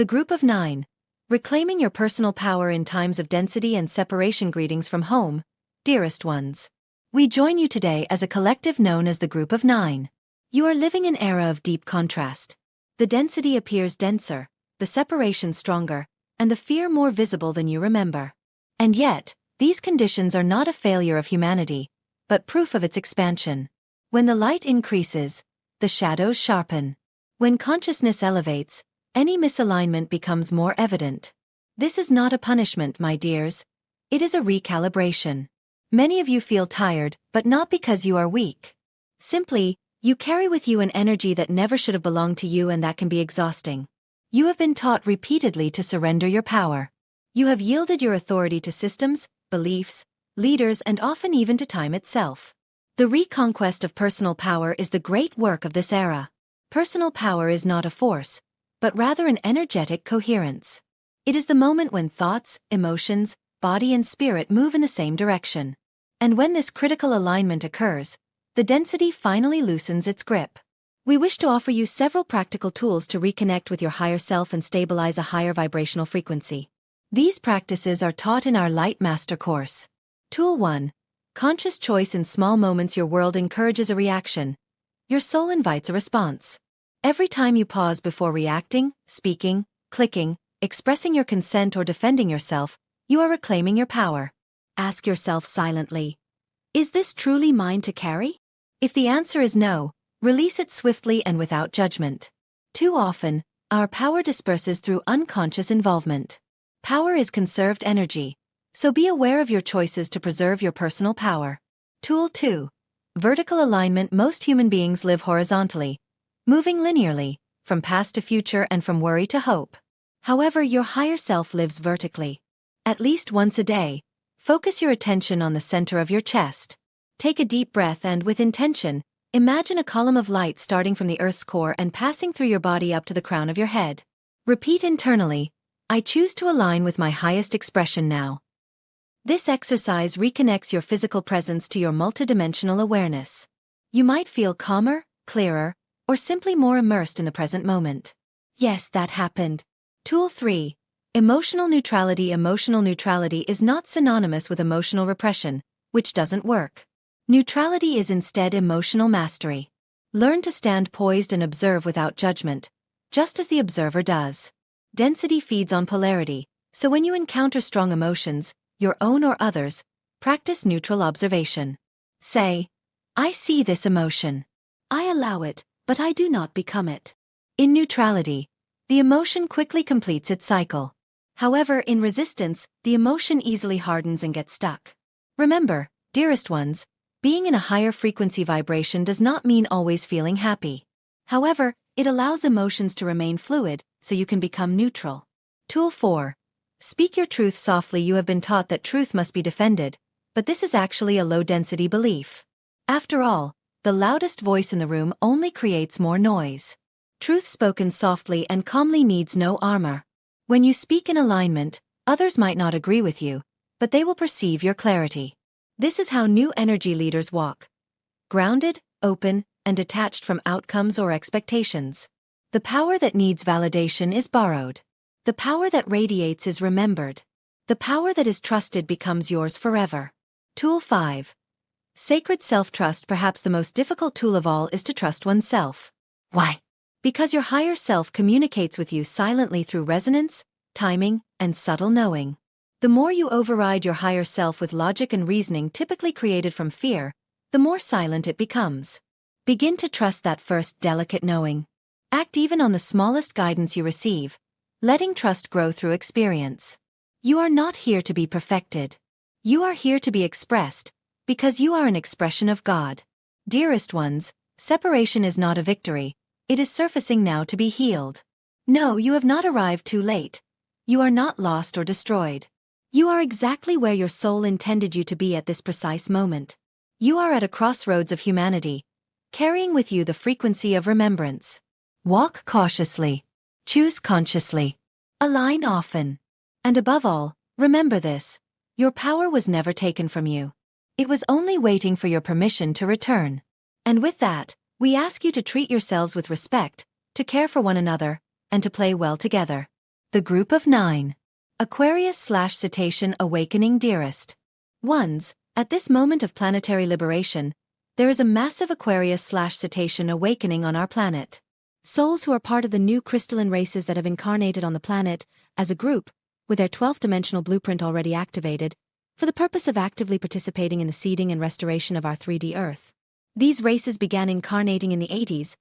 The Group of 9. Reclaiming your personal power in times of density and separation. Greetings from home, dearest ones. We join you today as a collective known as the Group of 9. You are living an era of deep contrast. The density appears denser, the separation stronger, and the fear more visible than you remember. And yet, these conditions are not a failure of humanity, but proof of its expansion. When the light increases, the shadows sharpen. When consciousness elevates, any misalignment becomes more evident. This is not a punishment, my dears. It is a recalibration. Many of you feel tired, but not because you are weak. Simply, you carry with you an energy that never should have belonged to you, and that can be exhausting. You have been taught repeatedly to surrender your power. You have yielded your authority to systems, beliefs, leaders, and often even to time itself. The reconquest of personal power is the great work of this era. Personal power is not a force, but rather an energetic coherence. It is the moment when thoughts, emotions, body and spirit move in the same direction. And when this critical alignment occurs, the density finally loosens its grip. We wish to offer you several practical tools to reconnect with your higher self and stabilize a higher vibrational frequency. These practices are taught in our Light Master course. Tool 1. Conscious choice. In small moments your world encourages a reaction. Your soul invites a response. Every time you pause before reacting, speaking, clicking, expressing your consent or defending yourself, you are reclaiming your power. Ask yourself silently, is this truly mine to carry? If the answer is no, release it swiftly and without judgment. Too often, our power disperses through unconscious involvement. Power is conserved energy, so be aware of your choices to preserve your personal power. Tool 2. Vertical alignment. Most human beings live horizontally, moving linearly, from past to future and from worry to hope. However, your higher self lives vertically. At least once a day, focus your attention on the center of your chest. Take a deep breath and, with intention, imagine a column of light starting from the Earth's core and passing through your body up to the crown of your head. Repeat internally, I choose to align with my highest expression now. This exercise reconnects your physical presence to your multidimensional awareness. You might feel calmer, clearer, or simply more immersed in the present moment. Yes, that happened. Tool 3. Emotional neutrality. Emotional neutrality is not synonymous with emotional repression, which doesn't work. Neutrality is instead emotional mastery. Learn to stand poised and observe without judgment, just as the observer does. Density feeds on polarity, so when you encounter strong emotions, your own or others, practice neutral observation. Say, I see this emotion. I allow it, but I do not become it. In neutrality, the emotion quickly completes its cycle. However, in resistance, the emotion easily hardens and gets stuck. Remember, dearest ones, being in a higher frequency vibration does not mean always feeling happy. However, it allows emotions to remain fluid, so you can become neutral. Tool 4. Speak your truth softly. You have been taught that truth must be defended, but this is actually a low-density belief. After all, the loudest voice in the room only creates more noise. Truth spoken softly and calmly needs no armor. When you speak in alignment, others might not agree with you, but they will perceive your clarity. This is how new energy leaders walk. Grounded, open, and detached from outcomes or expectations. The power that needs validation is borrowed. The power that radiates is remembered. The power that is trusted becomes yours forever. Tool 5. Sacred self-trust. Perhaps the most difficult tool of all is to trust oneself. Why? Because your higher self communicates with you silently through resonance, timing, and subtle knowing. The more you override your higher self with logic and reasoning typically created from fear, the more silent it becomes. Begin to trust that first delicate knowing. Act even on the smallest guidance you receive, letting trust grow through experience. You are not here to be perfected. You are here to be expressed, because you are an expression of God. Dearest ones, separation is not a victory, it is surfacing now to be healed. No, you have not arrived too late. You are not lost or destroyed. You are exactly where your soul intended you to be at this precise moment. You are at a crossroads of humanity, carrying with you the frequency of remembrance. Walk cautiously. Choose consciously. Align often. And above all, remember this: your power was never taken from you. It was only waiting for your permission to return. And with that, we ask you to treat yourselves with respect, to care for one another, and to play well together. The Group of 9. Aquarius/Cetacean Awakening Dearest Ones. At this moment of planetary liberation, there is a massive Aquarius/Cetacean awakening on our planet. Souls who are part of the new crystalline races that have incarnated on the planet, as a group, with their 12th dimensional blueprint already activated, for the purpose of actively participating in the seeding and restoration of our 3D Earth. These races began incarnating in the 80s,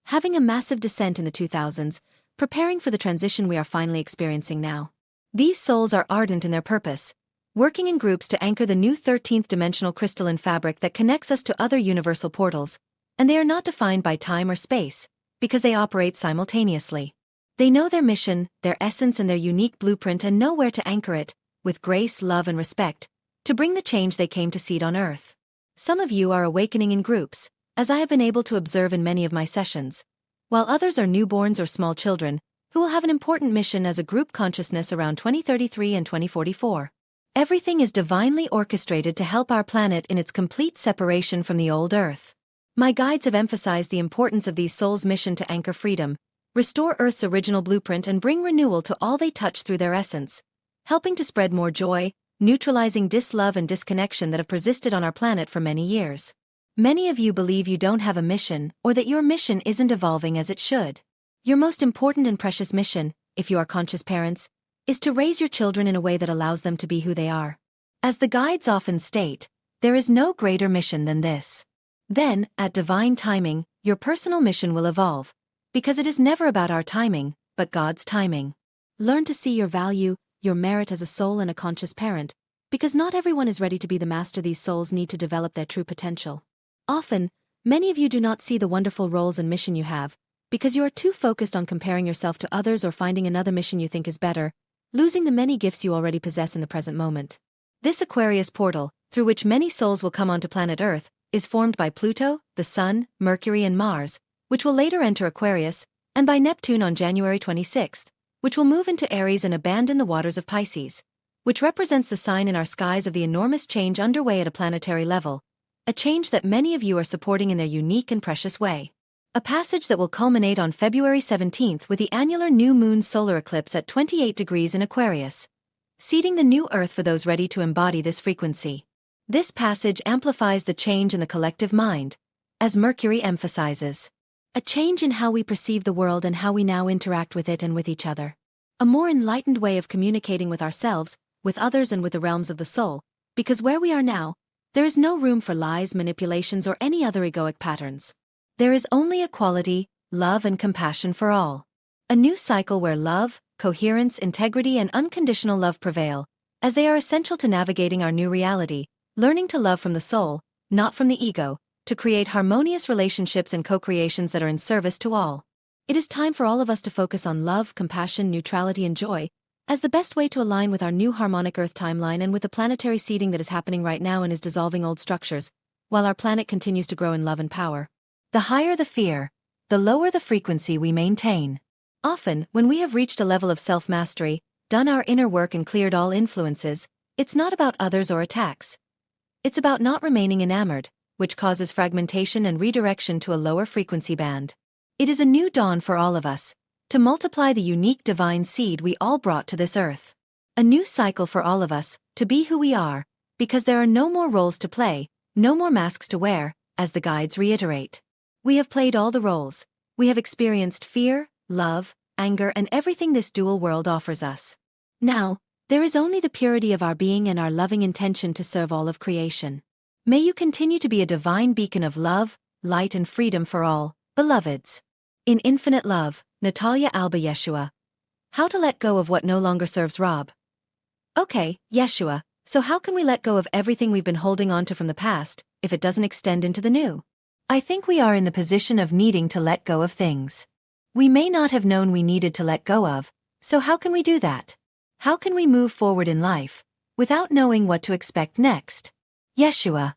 having a massive descent in the 2000s, preparing for the transition we are finally experiencing now. These souls are ardent in their purpose, working in groups to anchor the new 13th dimensional crystalline fabric that connects us to other universal portals, and they are not defined by time or space, because they operate simultaneously. They know their mission, their essence and their unique blueprint and know where to anchor it, with grace, love and respect, to bring the change they came to seed on Earth. Some of you are awakening in groups, as I have been able to observe in many of my sessions, while others are newborns or small children, who will have an important mission as a group consciousness around 2033 and 2044. Everything is divinely orchestrated to help our planet in its complete separation from the old Earth. My guides have emphasized the importance of these souls' mission to anchor freedom, restore Earth's original blueprint and bring renewal to all they touch through their essence, helping to spread more joy, neutralizing dislove and disconnection that have persisted on our planet for many years. Many of you believe you don't have a mission or that your mission isn't evolving as it should. Your most important and precious mission, if you are conscious parents, is to raise your children in a way that allows them to be who they are. As the guides often state, there is no greater mission than this. Then, at divine timing, your personal mission will evolve, because it is never about our timing, but God's timing. Learn to see your value, your merit as a soul and a conscious parent, because not everyone is ready to be the master these souls need to develop their true potential. Often, many of you do not see the wonderful roles and mission you have, because you are too focused on comparing yourself to others or finding another mission you think is better, losing the many gifts you already possess in the present moment. This Aquarius portal, through which many souls will come onto planet Earth, is formed by Pluto, the Sun, Mercury and Mars, which will later enter Aquarius, and by Neptune on January 26th, which will move into Aries and abandon the waters of Pisces, which represents the sign in our skies of the enormous change underway at a planetary level, a change that many of you are supporting in their unique and precious way. A passage that will culminate on February 17th with the annular new moon solar eclipse at 28 degrees in Aquarius, seeding the new Earth for those ready to embody this frequency. This passage amplifies the change in the collective mind, as Mercury emphasizes. A change in how we perceive the world and how we now interact with it and with each other. A more enlightened way of communicating with ourselves, with others and with the realms of the soul, because where we are now, there is no room for lies, manipulations or any other egoic patterns. There is only equality, love and compassion for all. A new cycle where love, coherence, integrity and unconditional love prevail, as they are essential to navigating our new reality, learning to love from the soul, not from the ego, to create harmonious relationships and co-creations that are in service to all. It is time for all of us to focus on love, compassion, neutrality and joy, as the best way to align with our new harmonic Earth timeline and with the planetary seeding that is happening right now and is dissolving old structures, while our planet continues to grow in love and power. The higher the fear, the lower the frequency we maintain. Often, when we have reached a level of self-mastery, done our inner work and cleared all influences, it's not about others or attacks. It's about not remaining enamored, which causes fragmentation and redirection to a lower frequency band. It is a new dawn for all of us, to multiply the unique divine seed we all brought to this earth. A new cycle for all of us, to be who we are, because there are no more roles to play, no more masks to wear, as the guides reiterate. We have played all the roles. We have experienced fear, love, anger and everything this dual world offers us. Now, there is only the purity of our being and our loving intention to serve all of creation. May you continue to be a divine beacon of love, light and freedom for all, beloveds. In infinite love, Natalia Alba. Yeshua. How to let go of what no longer serves Rob. Okay, Yeshua, so how can we let go of everything we've been holding on to from the past, if it doesn't extend into the new? I think we are in the position of needing to let go of things we may not have known we needed to let go of, so how can we do that? How can we move forward in life, without knowing what to expect next? Yeshua.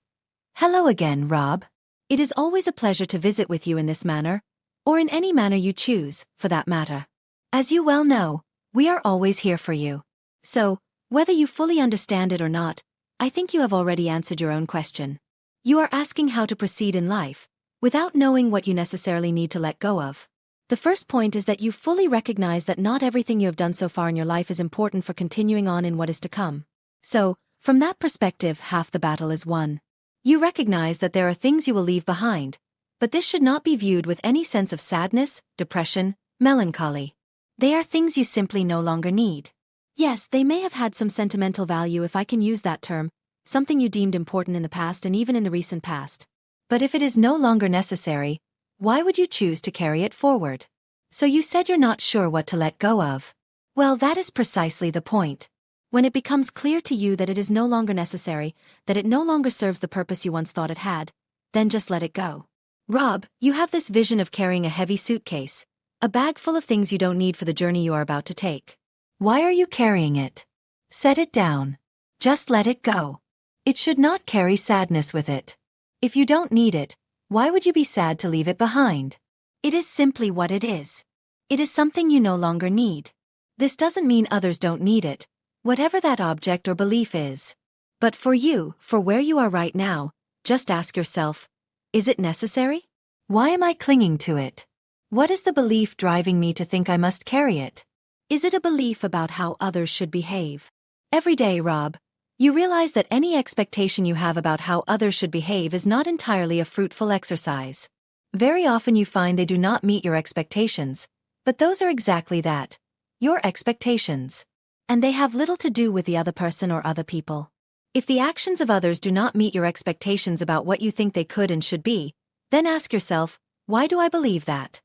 Hello again, Rob. It is always a pleasure to visit with you in this manner, or in any manner you choose, for that matter. As you well know, we are always here for you. So, whether you fully understand it or not, I think you have already answered your own question. You are asking how to proceed in life, without knowing what you necessarily need to let go of. The first point is that you fully recognize that not everything you have done so far in your life is important for continuing on in what is to come. So, from that perspective, half the battle is won. You recognize that there are things you will leave behind, but this should not be viewed with any sense of sadness, depression, melancholy. They are things you simply no longer need. Yes, they may have had some sentimental value, if I can use that term, something you deemed important in the past and even in the recent past. But if it is no longer necessary, why would you choose to carry it forward? So you said you're not sure what to let go of. Well, that is precisely the point. When it becomes clear to you that it is no longer necessary, that it no longer serves the purpose you once thought it had, then just let it go. Rob, you have this vision of carrying a heavy suitcase, a bag full of things you don't need for the journey you are about to take. Why are you carrying it? Set it down. Just let it go. It should not carry sadness with it. If you don't need it, why would you be sad to leave it behind? It is simply what it is. It is something you no longer need. This doesn't mean others don't need it, whatever that object or belief is. But for you, for where you are right now, just ask yourself, is it necessary? Why am I clinging to it? What is the belief driving me to think I must carry it? Is it a belief about how others should behave? Every day, Rob, you realize that any expectation you have about how others should behave is not entirely a fruitful exercise. Very often you find they do not meet your expectations, but those are exactly that, your expectations. And they have little to do with the other person or other people. If the actions of others do not meet your expectations about what you think they could and should be, then ask yourself, why do I believe that?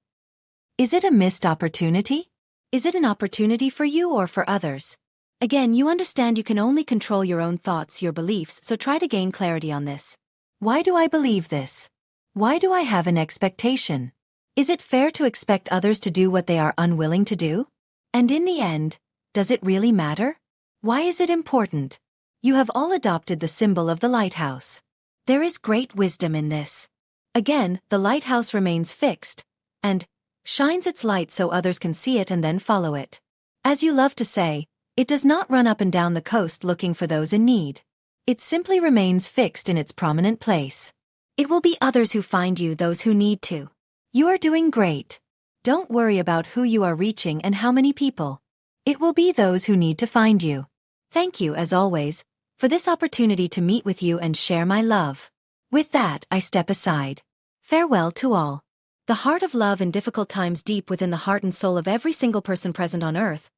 Is it a missed opportunity? Is it an opportunity for you or for others? Again, you understand you can only control your own thoughts, your beliefs, so try to gain clarity on this. Why do I believe this? Why do I have an expectation? Is it fair to expect others to do what they are unwilling to do? And in the end, does it really matter? Why is it important? You have all adopted the symbol of the lighthouse. There is great wisdom in this. Again, the lighthouse remains fixed, and shines its light so others can see it and then follow it. As you love to say, it does not run up and down the coast looking for those in need. It simply remains fixed in its prominent place. It will be others who find you, those who need to. You are doing great. Don't worry about who you are reaching and how many people. It will be those who need to find you. Thank you, as always, for this opportunity to meet with you and share my love. With that, I step aside. Farewell to all. The heart of love in difficult times, deep within the heart and soul of every single person present on earth,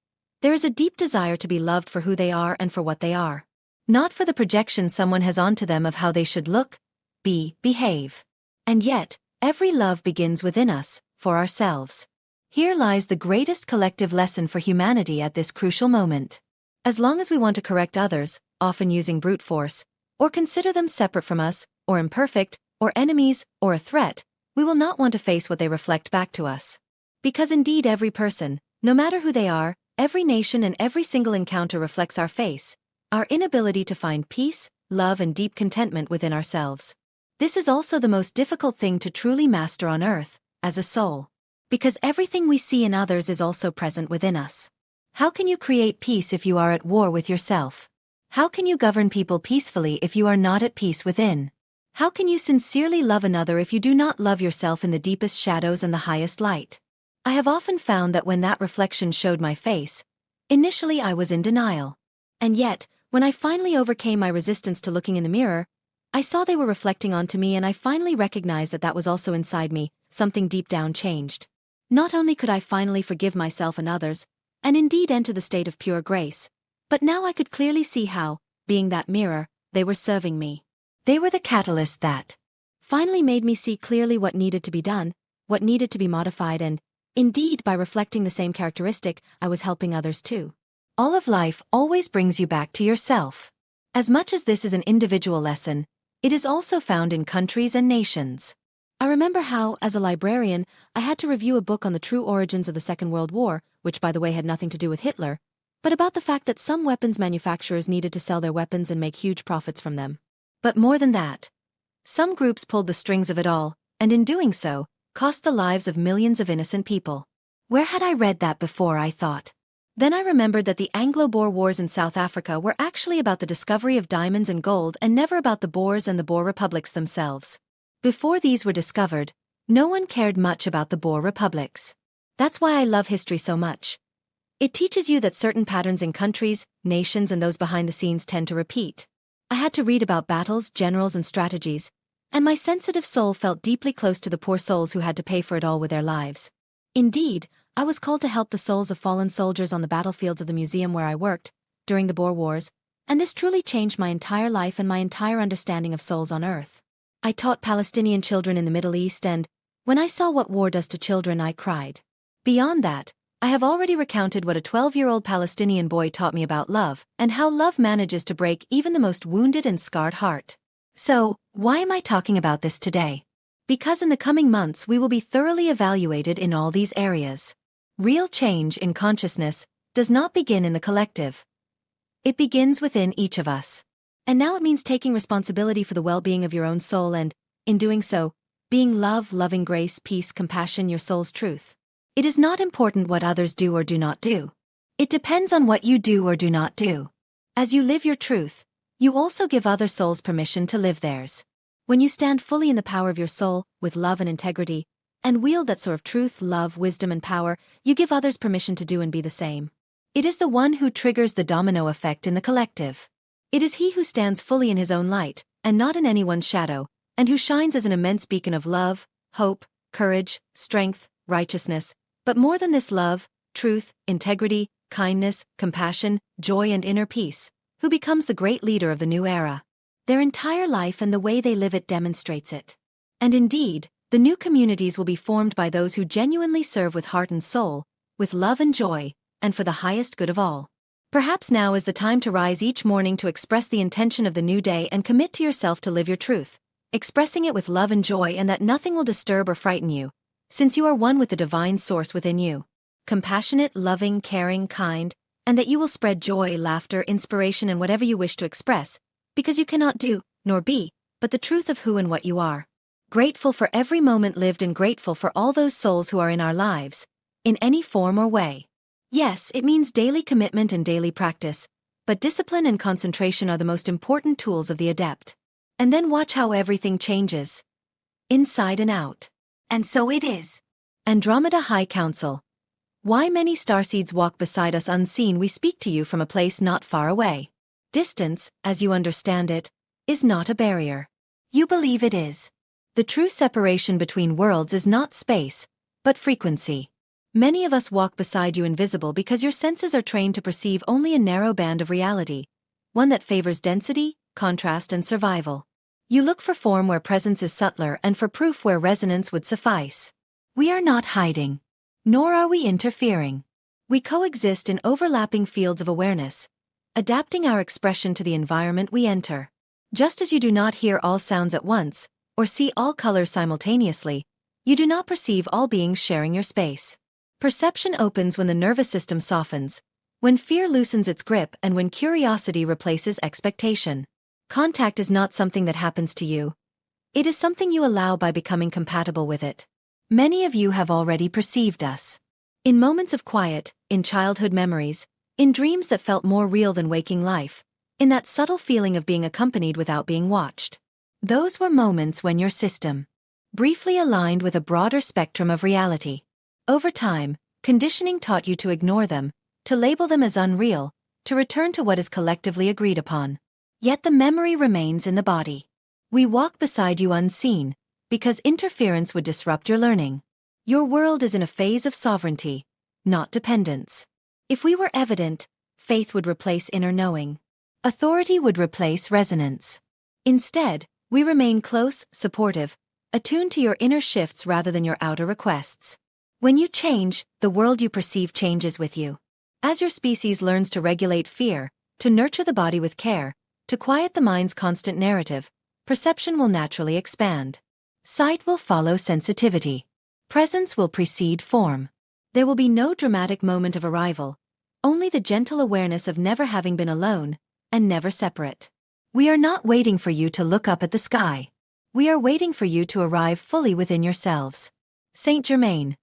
there is a deep desire to be loved for who they are and for what they are. Not for the projection someone has onto them of how they should look, be, behave. And yet, every love begins within us, for ourselves. Here lies the greatest collective lesson for humanity at this crucial moment. As long as we want to correct others, often using brute force, or consider them separate from us, or imperfect, or enemies, or a threat, we will not want to face what they reflect back to us. Because indeed every person, no matter who they are, every nation and every single encounter reflects our face, our inability to find peace, love and deep contentment within ourselves. This is also the most difficult thing to truly master on earth, as a soul. Because everything we see in others is also present within us. How can you create peace if you are at war with yourself? How can you govern people peacefully if you are not at peace within? How can you sincerely love another if you do not love yourself in the deepest shadows and the highest light? I have often found that when that reflection showed my face, initially I was in denial. And yet, when I finally overcame my resistance to looking in the mirror, I saw they were reflecting onto me, and I finally recognized that that was also inside me. Something deep down changed. Not only could I finally forgive myself and others, and indeed enter the state of pure grace, but now I could clearly see how, being that mirror, they were serving me. They were the catalyst that finally made me see clearly what needed to be done, what needed to be modified, and, indeed, by reflecting the same characteristic, I was helping others too. All of life always brings you back to yourself. As much as this is an individual lesson, it is also found in countries and nations. I remember how, as a librarian, I had to review a book on the true origins of the Second World War, which by the way had nothing to do with Hitler, but about the fact that some weapons manufacturers needed to sell their weapons and make huge profits from them. But more than that, some groups pulled the strings of it all, and in doing so, cost the lives of millions of innocent people. Where had I read that before, I thought? Then I remembered that the Anglo-Boer Wars in South Africa were actually about the discovery of diamonds and gold and never about the Boers and the Boer republics themselves. Before these were discovered, no one cared much about the Boer republics. That's why I love history so much. It teaches you that certain patterns in countries, nations, and those behind the scenes tend to repeat. I had to read about battles, generals, and strategies, and my sensitive soul felt deeply close to the poor souls who had to pay for it all with their lives. Indeed, I was called to help the souls of fallen soldiers on the battlefields of the museum where I worked, during the Boer Wars, and this truly changed my entire life and my entire understanding of souls on Earth. I taught Palestinian children in the Middle East, and when I saw what war does to children, I cried. Beyond that, I have already recounted what a 12-year-old Palestinian boy taught me about love, and how love manages to break even the most wounded and scarred heart. So, why am I talking about this today? Because in the coming months we will be thoroughly evaluated in all these areas. Real change in consciousness does not begin in the collective. It begins within each of us. And now it means taking responsibility for the well-being of your own soul and, in doing so, being love, loving grace, peace, compassion, your soul's truth. It is not important what others do or do not do. It depends on what you do or do not do. As you live your truth, you also give other souls permission to live theirs. When you stand fully in the power of your soul, with love and integrity, and wield that sort of truth, love, wisdom, and power, you give others permission to do and be the same. It is the one who triggers the domino effect in the collective. It is he who stands fully in his own light, and not in anyone's shadow, and who shines as an immense beacon of love, hope, courage, strength, righteousness, but more than this love, truth, integrity, kindness, compassion, joy, and inner peace, who becomes the great leader of the new era. Their entire life and the way they live it demonstrates it. And indeed, the new communities will be formed by those who genuinely serve with heart and soul, with love and joy, and for the highest good of all. Perhaps now is the time to rise each morning to express the intention of the new day and commit to yourself to live your truth, expressing it with love and joy, and that nothing will disturb or frighten you, since you are one with the divine source within you. Compassionate, loving, caring, kind, and that you will spread joy, laughter, inspiration, and whatever you wish to express, because you cannot do, nor be, but the truth of who and what you are. Grateful for every moment lived and grateful for all those souls who are in our lives, in any form or way. Yes, it means daily commitment and daily practice, but discipline and concentration are the most important tools of the adept. And then watch how everything changes. Inside and out. And so it is. Andromeda High Council. Why many starseeds walk beside us unseen. We speak to you from a place not far away. Distance, as you understand it, is not a barrier. You believe it is. The true separation between worlds is not space, but frequency. Many of us walk beside you invisible because your senses are trained to perceive only a narrow band of reality, one that favors density, contrast, and survival. You look for form where presence is subtler and for proof where resonance would suffice. We are not hiding, nor are we interfering. We coexist in overlapping fields of awareness, adapting our expression to the environment we enter. Just as you do not hear all sounds at once, or see all colors simultaneously, you do not perceive all beings sharing your space. Perception opens when the nervous system softens, when fear loosens its grip, and when curiosity replaces expectation. Contact is not something that happens to you. It is something you allow by becoming compatible with it. Many of you have already perceived us. In moments of quiet, in childhood memories, in dreams that felt more real than waking life, in that subtle feeling of being accompanied without being watched. Those were moments when your system briefly aligned with a broader spectrum of reality. Over time, conditioning taught you to ignore them, to label them as unreal, to return to what is collectively agreed upon. Yet the memory remains in the body. We walk beside you unseen, because interference would disrupt your learning. Your world is in a phase of sovereignty, not dependence. If we were evident, faith would replace inner knowing. Authority would replace resonance. Instead, we remain close, supportive, attuned to your inner shifts rather than your outer requests. When you change, the world you perceive changes with you. As your species learns to regulate fear, to nurture the body with care, to quiet the mind's constant narrative, perception will naturally expand. Sight will follow sensitivity. Presence will precede form. There will be no dramatic moment of arrival, only the gentle awareness of never having been alone, and never separate. We are not waiting for you to look up at the sky. We are waiting for you to arrive fully within yourselves. Saint Germain.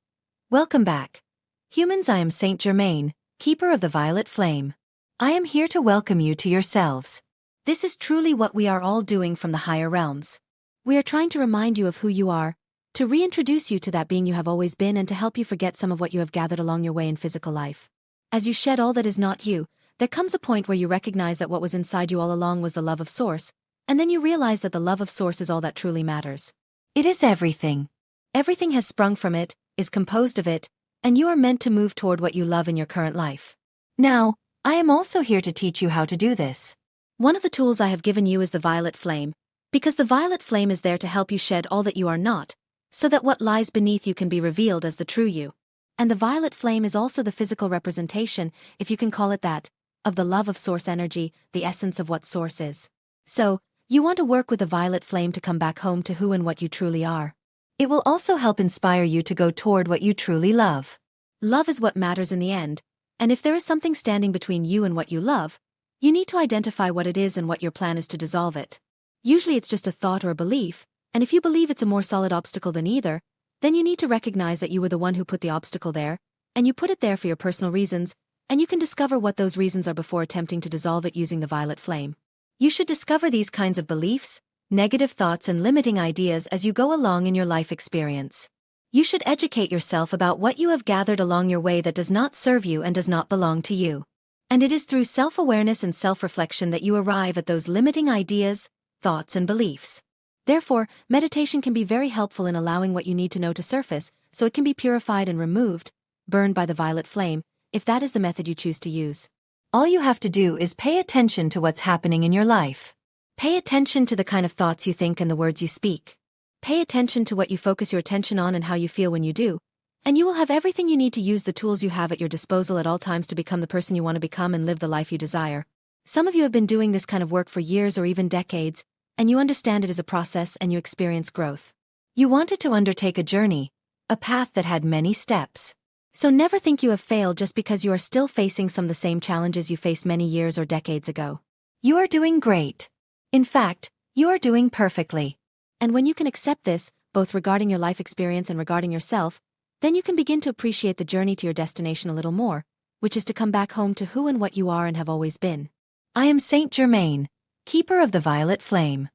Welcome back. Humans, I am Saint Germain, keeper of the violet flame. I am here to welcome you to yourselves. This is truly what we are all doing from the higher realms. We are trying to remind you of who you are, to reintroduce you to that being you have always been and to help you forget some of what you have gathered along your way in physical life. As you shed all that is not you, there comes a point where you recognize that what was inside you all along was the love of Source, and then you realize that the love of Source is all that truly matters. It is everything. Everything has sprung from it, is composed of it, and you are meant to move toward what you love in your current life. Now, I am also here to teach you how to do this. One of the tools I have given you is the violet flame, because the violet flame is there to help you shed all that you are not, so that what lies beneath you can be revealed as the true you. And the violet flame is also the physical representation, if you can call it that, of the love of Source energy, the essence of what Source is. So, you want to work with the violet flame to come back home to who and what you truly are. It will also help inspire you to go toward what you truly love. Love is what matters in the end, and if there is something standing between you and what you love, you need to identify what it is and what your plan is to dissolve it. Usually it's just a thought or a belief, and if you believe it's a more solid obstacle than either, then you need to recognize that you were the one who put the obstacle there, and you put it there for your personal reasons, and you can discover what those reasons are before attempting to dissolve it using the violet flame. You should discover these kinds of beliefs, negative thoughts and limiting ideas as you go along in your life experience. You should educate yourself about what you have gathered along your way that does not serve you and does not belong to you. And it is through self-awareness and self-reflection that you arrive at those limiting ideas, thoughts and beliefs. Therefore, meditation can be very helpful in allowing what you need to know to surface, so it can be purified and removed, burned by the violet flame, if that is the method you choose to use. All you have to do is pay attention to what's happening in your life. Pay attention to the kind of thoughts you think and the words you speak. Pay attention to what you focus your attention on and how you feel when you do, and you will have everything you need to use the tools you have at your disposal at all times to become the person you want to become and live the life you desire. Some of you have been doing this kind of work for years or even decades, and you understand it as a process and you experience growth. You wanted to undertake a journey, a path that had many steps. So never think you have failed just because you are still facing some of the same challenges you faced many years or decades ago. You are doing great. In fact, you are doing perfectly. And when you can accept this, both regarding your life experience and regarding yourself, then you can begin to appreciate the journey to your destination a little more, which is to come back home to who and what you are and have always been. I am Saint Germain, keeper of the violet flame.